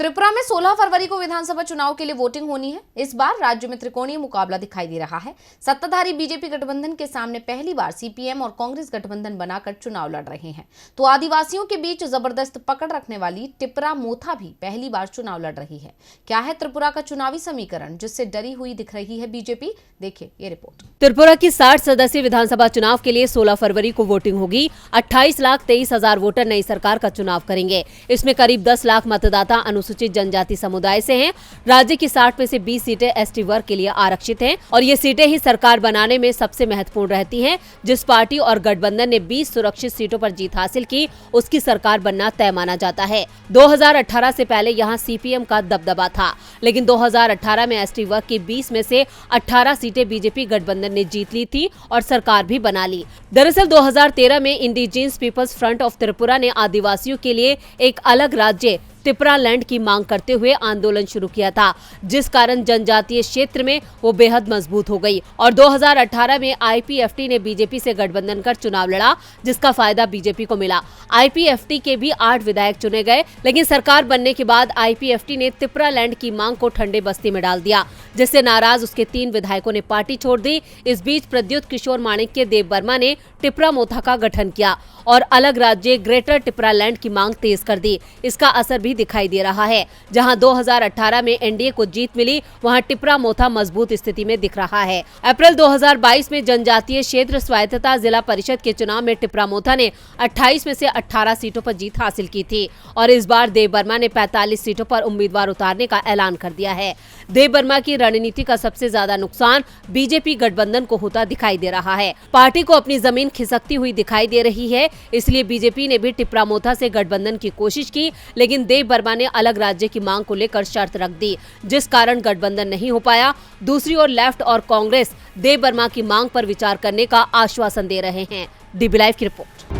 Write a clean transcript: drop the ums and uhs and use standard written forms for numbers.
त्रिपुरा में 16 फरवरी को विधानसभा चुनाव के लिए वोटिंग होनी है। इस बार राज्य में त्रिकोणीय मुकाबला दिखाई दे रहा है। सत्ताधारी बीजेपी गठबंधन के सामने पहली बार सीपीएम और कांग्रेस गठबंधन बनाकर चुनाव लड़ रहे हैं, तो आदिवासियों के बीच जबरदस्त पकड़ रखने वाली टिपरा मोथा भी पहली बार चुनाव लड़ रही है। क्या है त्रिपुरा का चुनावी समीकरण, जिससे डरी हुई दिख रही है बीजेपी? देखिए ये रिपोर्ट। त्रिपुरा की 60 सदस्यीय विधानसभा चुनाव के लिए 16 फरवरी को वोटिंग होगी। 28,23,000 वोटर नई सरकार का चुनाव करेंगे। इसमें करीब 10 लाख मतदाता अनुसूचित जनजाति समुदाय से हैं। राज्य की 60 में से 20 सीटें एसटी वर्ग के लिए आरक्षित हैं और ये सीटें ही सरकार बनाने में सबसे महत्वपूर्ण रहती हैं। जिस पार्टी और गठबंधन ने 20 सुरक्षित सीटों पर जीत हासिल की, उसकी सरकार बनना तय माना जाता है। 2018 से पहले यहाँ सीपीएम का दबदबा था, लेकिन 2018 में एसटी वर्ग की 20 में से 18 सीटें बीजेपी गठबंधन ने जीत ली थी और सरकार भी बना ली। दरअसल 2013 में इंडिजिनस पीपल्स फ्रंट ऑफ त्रिपुरा ने आदिवासियों के लिए एक अलग राज्य त्रिपुरा लैंड की मांग करते हुए आंदोलन शुरू किया था, जिस कारण जनजातीय क्षेत्र में वो बेहद मजबूत हो गई और 2018 में आईपीएफटी ने बीजेपी से गठबंधन कर चुनाव लड़ा, जिसका फायदा बीजेपी को मिला। आईपीएफटी के भी 8 विधायक चुने गए, लेकिन सरकार बनने के बाद आईपीएफटी ने त्रिपुरा लैंड की मांग को ठंडे बस्ती में डाल दिया, जिससे नाराज उसके 3 विधायकों ने पार्टी छोड़ दी। इस बीच प्रद्युत किशोर माणिक्य देव वर्मा ने टिपरा मोथा का गठन किया और अलग राज्य ग्रेटर टिपरा लैंड की मांग तेज कर दी। इसका असर भी दिखाई दे रहा है। जहां 2018 में एनडीए को जीत मिली, वहां टिपरा मोथा मजबूत स्थिति में दिख रहा है। अप्रैल 2022 में जनजातीय क्षेत्र स्वायत्तता जिला परिषद के चुनाव में टिपरा मोथा ने 28 में से 18 सीटों पर जीत हासिल की थी और इस बार देव वर्मा ने 45 सीटों पर उम्मीदवार उतारने का ऐलान कर दिया है। देव वर्मा की रणनीति का सबसे ज्यादा नुकसान बीजेपी गठबंधन को होता दिखाई दे रहा है। पार्टी को अपनी जमीन खिसकती हुई दिखाई दे रही है, इसलिए बीजेपी ने भी टिपरा मोथा से गठबंधन की कोशिश की, लेकिन देव वर्मा ने अलग राज्य की मांग को लेकर शर्त रख दी, जिस कारण गठबंधन नहीं हो पाया। दूसरी ओर लेफ्ट और कांग्रेस देव वर्मा की मांग पर विचार करने का आश्वासन दे रहे हैं। डीबी लाइव की रिपोर्ट।